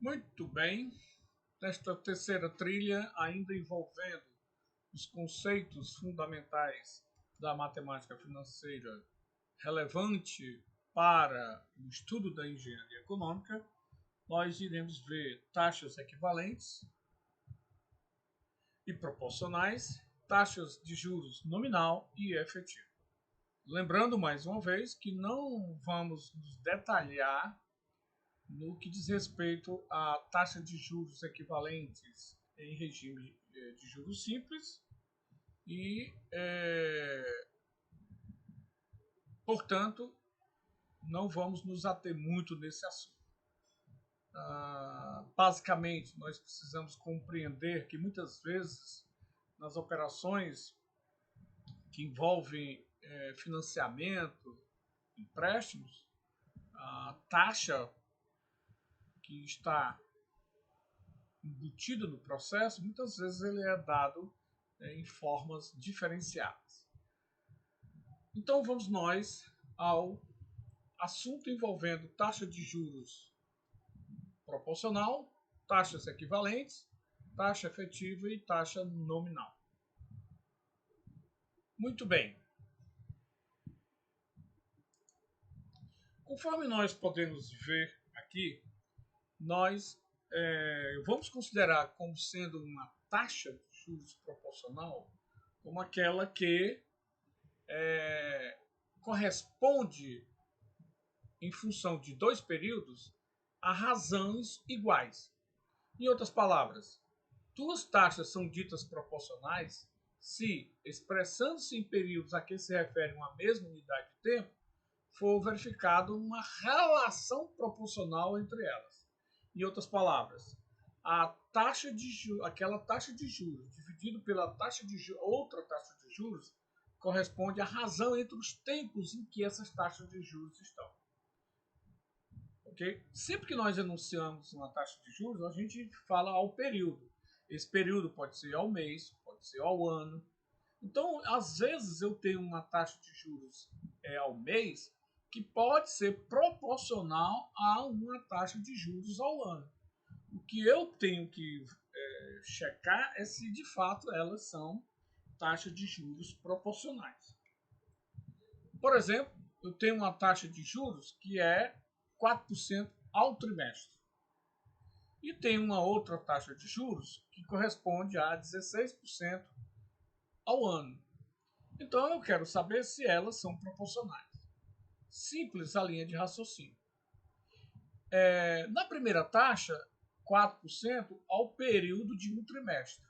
Muito bem, nesta terceira trilha, ainda envolvendo os conceitos fundamentais da matemática financeira relevante para o estudo da engenharia econômica, nós iremos ver taxas equivalentes e proporcionais, taxas de juros nominal e efetivo. Lembrando mais uma vez que não vamos nos detalhar no que diz respeito à taxa de juros equivalentes em regime de juros simples e, portanto, não vamos nos ater muito nesse assunto. Basicamente, nós precisamos compreender que muitas vezes nas operações que envolvem financiamento, empréstimos, a taxa que está embutido no processo, muitas vezes ele é dado em formas diferenciadas. Então vamos nós ao assunto envolvendo taxa de juros proporcional, taxas equivalentes, taxa efetiva e taxa nominal. Muito bem. Conforme nós podemos ver aqui, nós vamos considerar como sendo uma taxa de juros proporcional como aquela que corresponde, em função de dois períodos, a razões iguais. Em outras palavras, duas taxas são ditas proporcionais se, expressando-se em períodos a que se refere uma mesma unidade de tempo, for verificado uma relação proporcional entre elas. Em outras palavras, aquela taxa de juros dividido pela outra taxa de juros corresponde à razão entre os tempos em que essas taxas de juros estão. Okay? Sempre que nós enunciamos uma taxa de juros, a gente fala ao período. Esse período pode ser ao mês, pode ser ao ano. Então, às vezes eu tenho uma taxa de juros ao mês que pode ser proporcional a uma taxa de juros ao ano. O que eu tenho que checar é se de fato elas são taxas de juros proporcionais. Por exemplo, eu tenho uma taxa de juros que é 4% ao trimestre. E tem uma outra taxa de juros que corresponde a 16% ao ano. Então eu quero saber se elas são proporcionais. Simples a linha de raciocínio. Na primeira taxa, 4% ao período de um trimestre.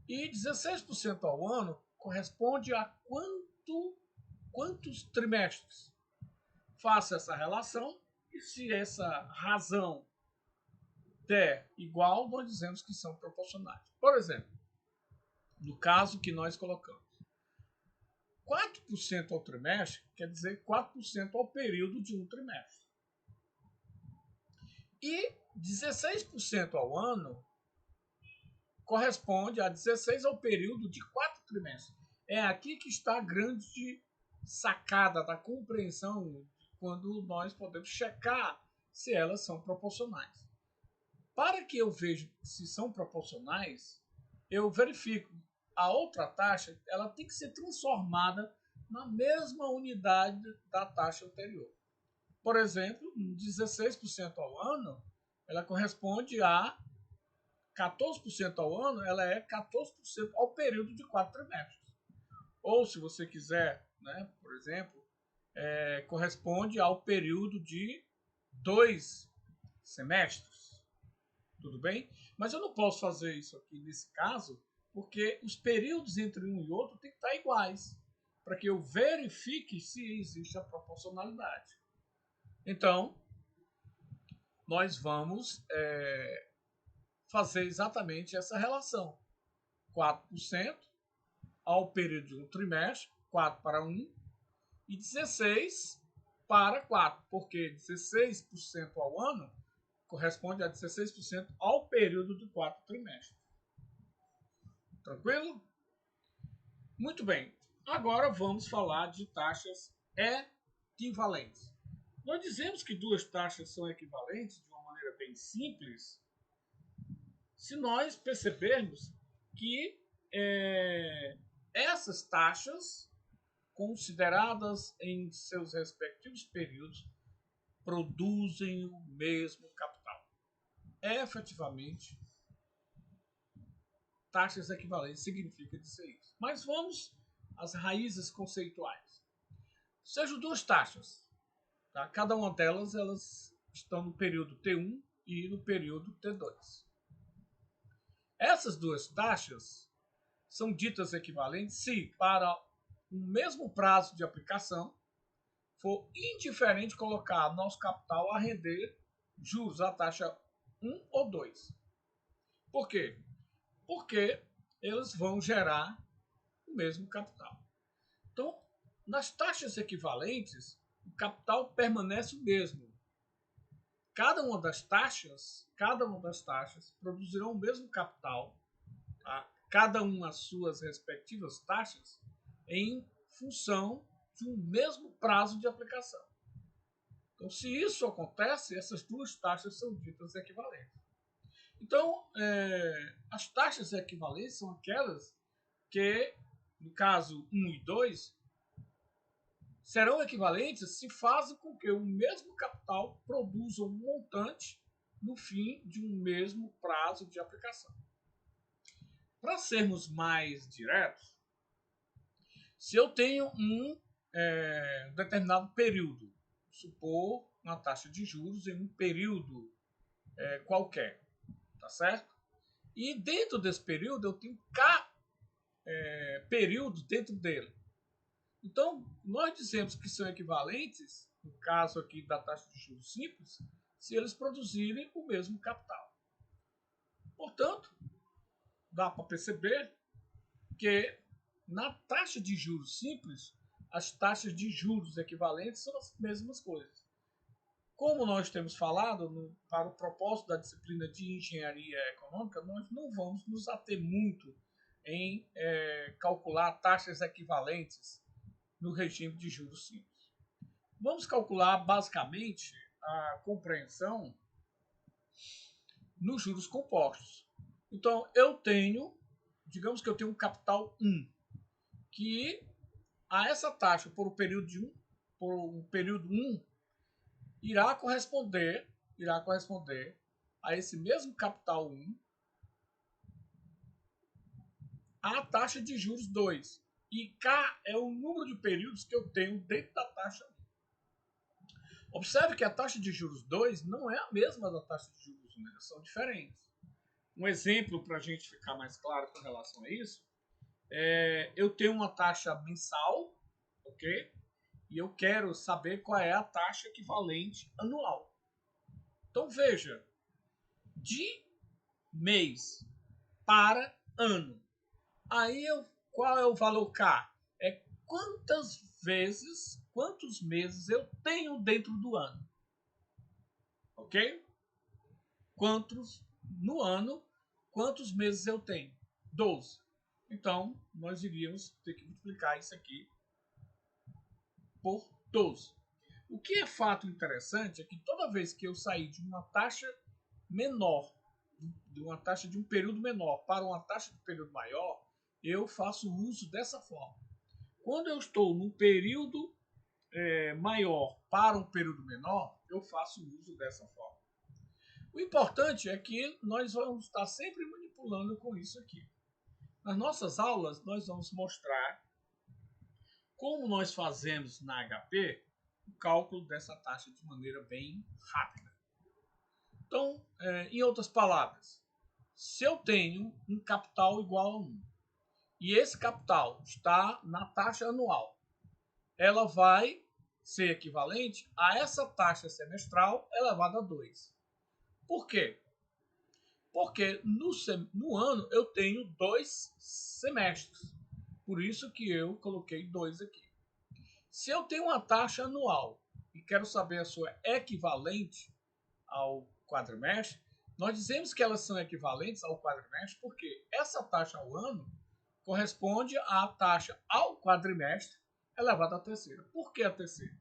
E 16% ao ano corresponde a quantos trimestres? Faça essa relação e se essa razão der igual, nós dizemos que são proporcionais. Por exemplo, no caso que nós colocamos, 4% ao trimestre quer dizer 4% ao período de um trimestre. E 16% ao ano corresponde a 16 ao período de 4 trimestres. É aqui que está a grande sacada da compreensão quando nós podemos checar se elas são proporcionais. Para que eu veja se são proporcionais, eu verifico a outra taxa, ela tem que ser transformada na mesma unidade da taxa anterior. Por exemplo, 16% ao ano, ela corresponde a 14% ao ano, ela é 14% ao período de 4 trimestres. Ou, se você quiser, por exemplo, corresponde ao período de 2 semestres. Tudo bem? Mas eu não posso fazer isso aqui nesse caso, porque os períodos entre um e outro têm que estar iguais, para que eu verifique se existe a proporcionalidade. Então, nós vamos fazer exatamente essa relação. 4% ao período de um trimestre, 4 para 1, e 16 para 4, porque 16% ao ano corresponde a 16% ao período de 4 trimestres. Tranquilo? Muito bem. Agora vamos falar de taxas equivalentes. Nós dizemos que duas taxas são equivalentes de uma maneira maneira bem simples, se nós percebermos que essas taxas, consideradas em seus respectivos períodos, produzem o mesmo capital. Efetivamente, taxas equivalentes significa dizer isso. Mas vamos às raízes conceituais. Sejam duas taxas. Tá? Cada uma delas elas estão no período T1 e no período T2. Essas duas taxas são ditas equivalentes se, para o mesmo prazo de aplicação, for indiferente colocar nosso capital a render juros à taxa 1 ou 2. Por quê? Porque eles vão gerar o mesmo capital. Então, nas taxas equivalentes, o capital permanece o mesmo. Cada uma das taxas produzirão o mesmo capital, tá? Cada uma as suas respectivas taxas, em função de um mesmo prazo de aplicação. Então, se isso acontece, essas duas taxas são ditas equivalentes. Então, as taxas equivalentes são aquelas que, no caso 1 e 2, serão equivalentes se fazem com que o mesmo capital produza um montante no fim de um mesmo prazo de aplicação. Para sermos mais diretos, se eu tenho um determinado período, supor uma taxa de juros em um período qualquer, tá certo? E dentro desse período eu tenho K períodos dentro dele. Então, nós dizemos que são equivalentes, no caso aqui da taxa de juros simples, se eles produzirem o mesmo capital. Portanto, dá para perceber que na taxa de juros simples, as taxas de juros equivalentes são as mesmas coisas. Como nós temos falado, para o propósito da disciplina de engenharia econômica, nós não vamos nos ater muito em calcular taxas equivalentes no regime de juros simples. Vamos calcular basicamente a compreensão nos juros compostos. Então, digamos que eu tenho um capital 1, que a essa taxa por um período 1 irá corresponder a esse mesmo capital 1 a taxa de juros 2. E K é o número de períodos que eu tenho dentro da taxa 1. Observe que a taxa de juros 2 não é a mesma da taxa de juros 1, elas são diferentes. Um exemplo para a gente ficar mais claro com relação a isso, eu tenho uma taxa mensal, ok? E eu quero saber qual é a taxa equivalente anual. Então veja, de mês para ano. Aí qual é o valor K? É quantos meses eu tenho dentro do ano. Ok? No ano, quantos meses eu tenho? 12. Então, nós iríamos ter que multiplicar isso aqui por 12. O que é fato interessante é que toda vez que eu sair de uma taxa menor, de uma taxa de um período menor para uma taxa de período maior, eu faço uso dessa forma. Quando eu estou num período maior para um período menor, eu faço uso dessa forma. O importante é que nós vamos estar sempre manipulando com isso aqui. Nas nossas aulas, nós vamos mostrar como nós fazemos na HP o cálculo dessa taxa de maneira bem rápida. Então, em outras palavras, se eu tenho um capital igual a 1 e esse capital está na taxa anual, ela vai ser equivalente a essa taxa semestral elevada a 2. Por quê? Porque no ano eu tenho 2 semestres. Por isso que eu coloquei 2 aqui. Se eu tenho uma taxa anual e quero saber a sua equivalente ao quadrimestre, nós dizemos que elas são equivalentes ao quadrimestre porque essa taxa ao ano corresponde à taxa ao quadrimestre elevada à terceira. Por que a terceira?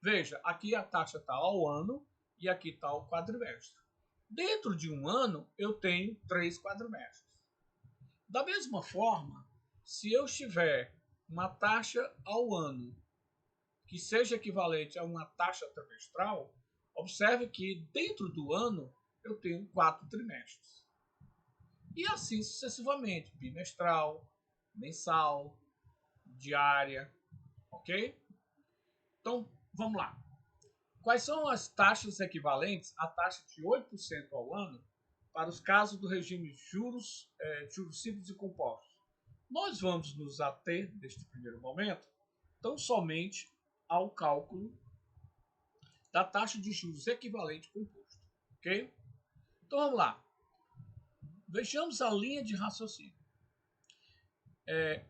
Veja, aqui a taxa está ao ano e aqui está ao quadrimestre. Dentro de um ano, eu tenho 3 quadrimestres. Da mesma forma, se eu tiver uma taxa ao ano que seja equivalente a uma taxa trimestral, observe que dentro do ano eu tenho 4 trimestres. E assim sucessivamente, bimestral, mensal, diária, ok? Então, vamos lá. Quais são as taxas equivalentes à taxa de 8% ao ano para os casos do regime de juros simples e compostos? Nós vamos nos ater, neste primeiro momento, tão somente ao cálculo da taxa de juros equivalente composto. Ok? Então vamos lá. Vejamos a linha de raciocínio.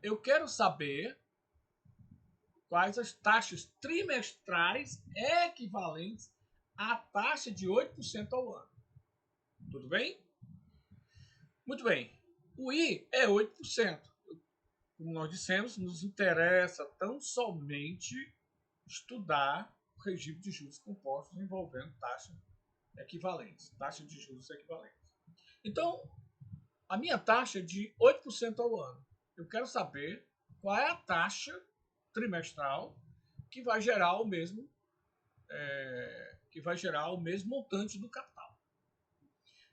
Eu quero saber quais as taxas trimestrais equivalentes à taxa de 8% ao ano. Tudo bem? Muito bem. O I é 8%. Como nós dissemos, nos interessa tão somente estudar o regime de juros compostos envolvendo taxa de juros equivalentes. Então, a minha taxa é de 8% ao ano. Eu quero saber qual é a taxa trimestral que vai gerar o mesmo montante do capital.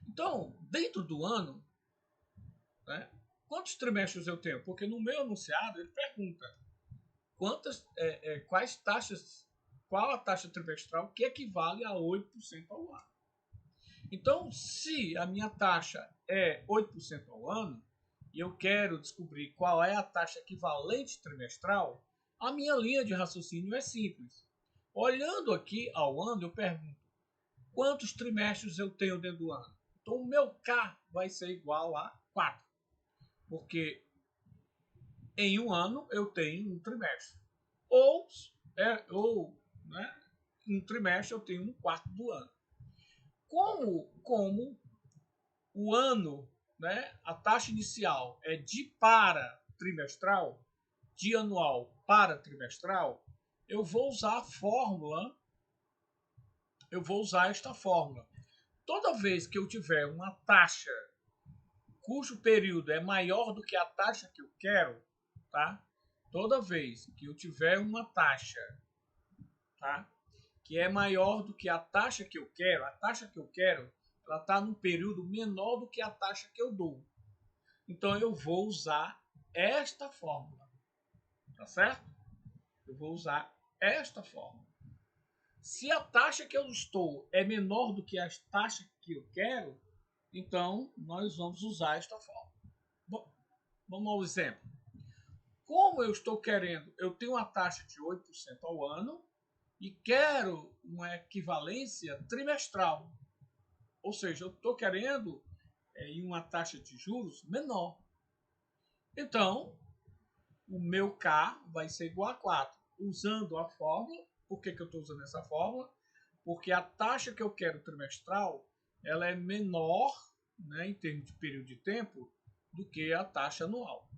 Então, dentro do ano, né, quantos trimestres eu tenho? Porque no meu enunciado ele pergunta quais taxas, qual a taxa trimestral que equivale a 8% ao ano. Então, se a minha taxa é 8% ao ano e eu quero descobrir qual é a taxa equivalente trimestral, a minha linha de raciocínio é simples. Olhando aqui ao ano, eu pergunto quantos trimestres eu tenho dentro do ano. Então, o meu K vai ser igual a 4, porque em um ano eu tenho um trimestre. Ou um trimestre eu tenho um quarto do ano. Como o ano, né, a taxa inicial é de para trimestral, de anual para trimestral, eu vou usar esta fórmula. Toda vez que eu tiver uma taxa cujo período é maior do que a taxa que eu quero, tá? Toda vez que eu tiver uma taxa, tá, que é maior do que a taxa que eu quero, ela está num período menor do que a taxa que eu dou. Então eu vou usar esta fórmula, tá certo? Eu vou usar esta fórmula. Se a taxa que eu estou é menor do que a taxa que eu quero, então nós vamos usar esta fórmula. Bom, vamos ao exemplo. Como eu estou querendo, eu tenho uma taxa de 8% ao ano e quero uma equivalência trimestral. Ou seja, eu estou querendo em uma taxa de juros menor. Então, o meu K vai ser igual a 4. Usando a fórmula, por que eu estou usando essa fórmula? Porque a taxa que eu quero trimestral, ela é menor, né, em termos de período de tempo, do que a taxa anual.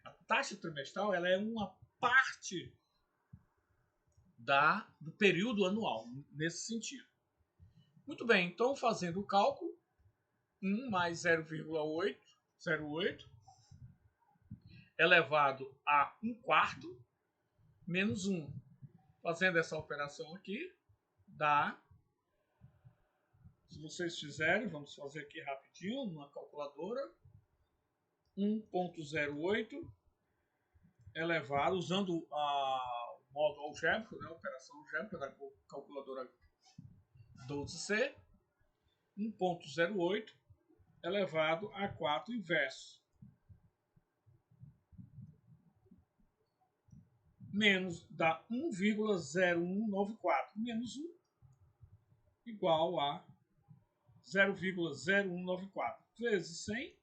A taxa trimestral ela é uma parte do período anual, nesse sentido. Muito bem, então fazendo o cálculo, 1 mais 0,808 elevado a 1 quarto menos 1. Fazendo essa operação aqui, dá, se vocês fizerem, vamos fazer aqui rapidinho, numa calculadora, 1,08 elevado, usando o modo algébrico, né, a operação algébrica da calculadora 12C, 1,08 elevado a 4 inverso. Menos dá 1,0194 menos 1 igual a 0,0194 vezes 100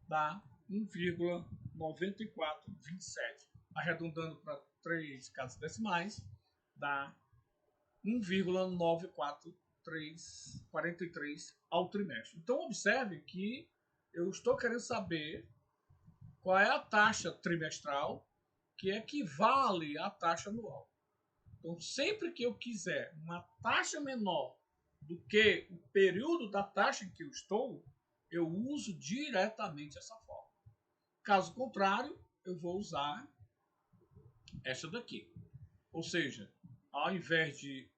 dá 1,9427. Arredondando para 3 casas decimais, dá 1,94343 ao trimestre. Então, observe que eu estou querendo saber qual é a taxa trimestral que equivale à taxa anual. Então, sempre que eu quiser uma taxa menor do que o período da taxa em que eu estou, eu uso diretamente essa forma. Caso contrário, eu vou usar essa daqui. Ou seja, ao invés de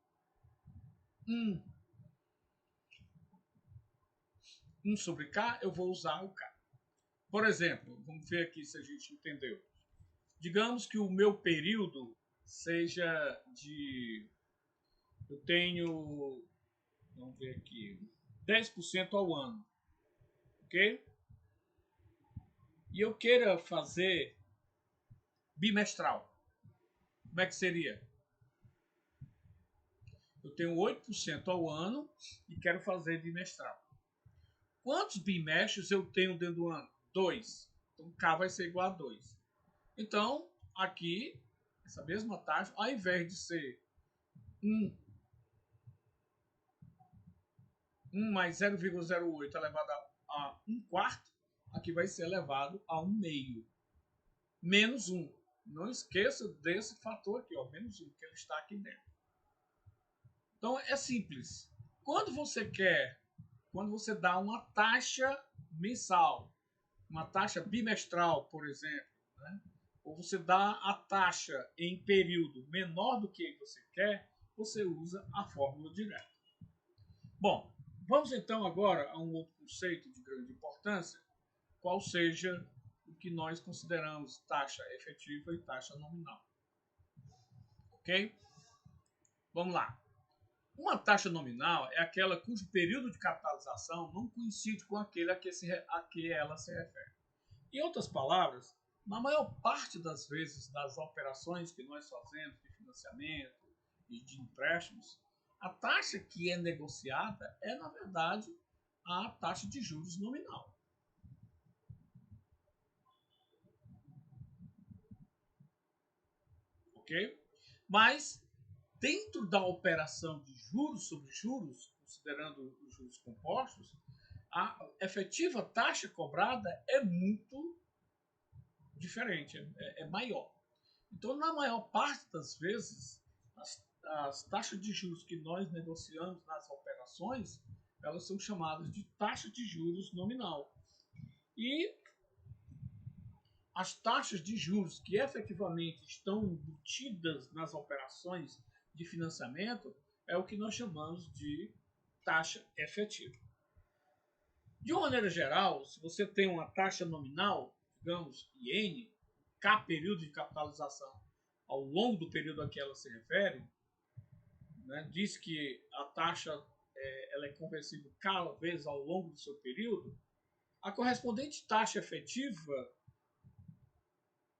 1 sobre K, eu vou usar o K. Por exemplo, vamos ver aqui se a gente entendeu. Digamos que o meu período seja de... Eu tenho... Vamos ver aqui. 10% ao ano. Ok? E eu queira fazer bimestral. Como é que seria? Eu tenho 8% ao ano e quero fazer bimestral. Quantos bimestres eu tenho dentro do ano? 2. Então K vai ser igual a 2. Então, aqui, essa mesma taxa, ao invés de ser 1 mais 0,08 elevado a 1 quarto, aqui vai ser elevado a 1 meio. Menos 1. Não esqueça desse fator aqui, ó, menos 1, que ele está aqui dentro. Então, é simples. Quando você dá uma taxa mensal, uma taxa bimestral, por exemplo, né? Ou você dá a taxa em período menor do que você quer, você usa a fórmula direta. Bom, vamos então agora a um outro conceito de grande importância, qual seja o que nós consideramos taxa efetiva e taxa nominal. Ok? Vamos lá. Uma taxa nominal é aquela cujo período de capitalização não coincide com aquele a que ela se refere. Em outras palavras, na maior parte das vezes das operações que nós fazemos de financiamento e de empréstimos, a taxa que é negociada é, na verdade, a taxa de juros nominal. Ok? Mas, dentro da operação de juros sobre juros, considerando os juros compostos, a efetiva taxa cobrada é muito diferente, é maior. Então, na maior parte das vezes, as taxas de juros que nós negociamos nas operações, elas são chamadas de taxa de juros nominal. E as taxas de juros que efetivamente estão embutidas nas operações de financiamento é o que nós chamamos de taxa efetiva. De uma maneira geral, se você tem uma taxa nominal, digamos, IN, K período de capitalização, ao longo do período a que ela se refere, né, diz que a taxa ela é conversível K vezes ao longo do seu período, a correspondente taxa efetiva,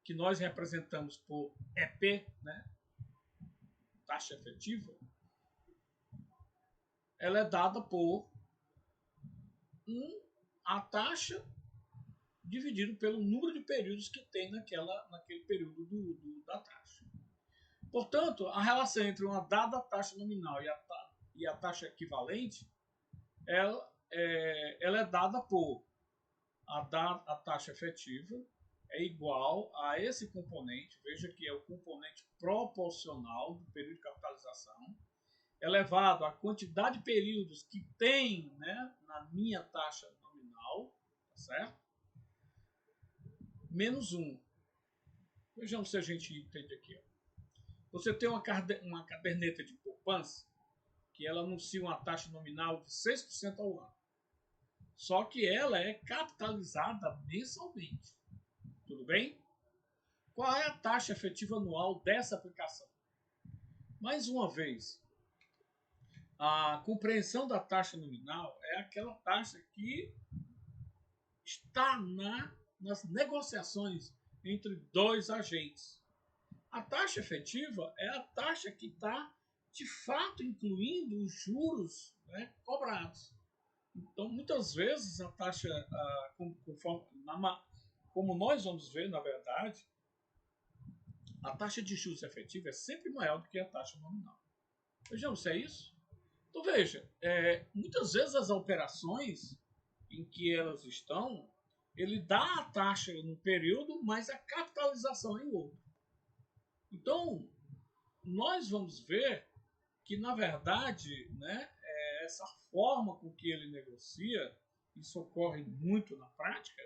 que nós representamos por EP, né, taxa efetiva, ela é dada por a taxa dividido pelo número de períodos que tem naquele período da taxa. Portanto, a relação entre uma dada taxa nominal e a taxa equivalente, ela é dada por a taxa efetiva é igual a esse componente, veja que é o componente proporcional do período de capitalização, elevado à quantidade de períodos que tem, né, na minha taxa nominal, tá certo? Menos 1. Vejamos se a gente entende aqui. Ó. Você tem uma caderneta de poupança que ela anuncia uma taxa nominal de 6% ao ano. Só que ela é capitalizada mensalmente. Tudo bem? Qual é a taxa efetiva anual dessa aplicação? Mais uma vez, a compreensão da taxa nominal é aquela taxa que está nas negociações entre dois agentes. A taxa efetiva é a taxa que está, de fato, incluindo os juros, né, cobrados. Então, muitas vezes, a taxa, como nós vamos ver, na verdade, a taxa de juros efetiva é sempre maior do que a taxa nominal. Vejamos se é isso. Então, veja, muitas vezes as operações em que elas estão, ele dá a taxa num período, mas a capitalização em outro. Então, nós vamos ver que, na verdade, né, essa forma com que ele negocia, isso ocorre muito na prática,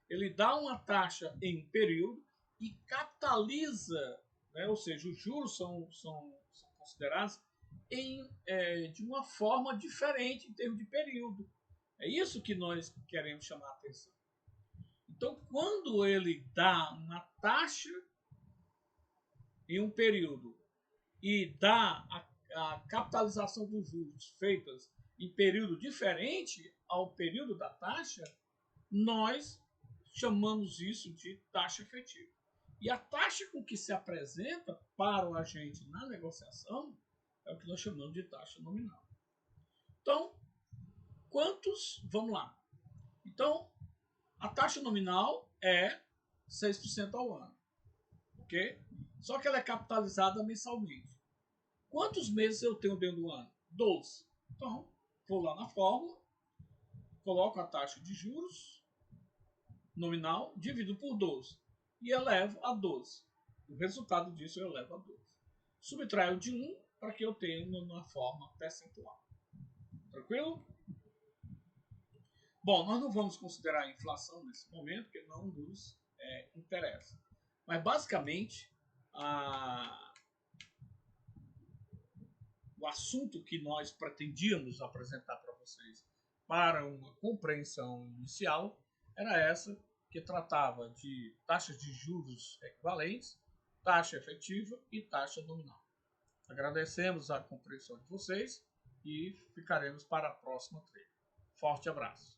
ele dá uma taxa em período e capitaliza, né, ou seja, os juros são considerados de uma forma diferente em termos de período. É isso que nós queremos chamar a atenção. Então, quando ele dá uma taxa em um período e dá a capitalização dos juros feitas em período diferente ao período da taxa, nós chamamos isso de taxa efetiva. E a taxa com que se apresenta para o agente na negociação é o que nós chamamos de taxa nominal. Então, vamos lá. Então, a taxa nominal é 6% ao ano. Ok? Só que ela é capitalizada mensalmente. Quantos meses eu tenho dentro do ano? 12. Então, vou lá na fórmula, coloco a taxa de juros nominal, divido por 12 e elevo a 12. O resultado disso eu elevo a 12. Subtraio de 1 para que eu tenha uma forma percentual. Tranquilo? Bom, nós não vamos considerar a inflação nesse momento, porque não nos interessa. Mas, basicamente, o assunto que nós pretendíamos apresentar para vocês para uma compreensão inicial era essa, que tratava de taxas de juros equivalentes, taxa efetiva e taxa nominal. Agradecemos a compreensão de vocês e ficaremos para a próxima treino. Forte abraço.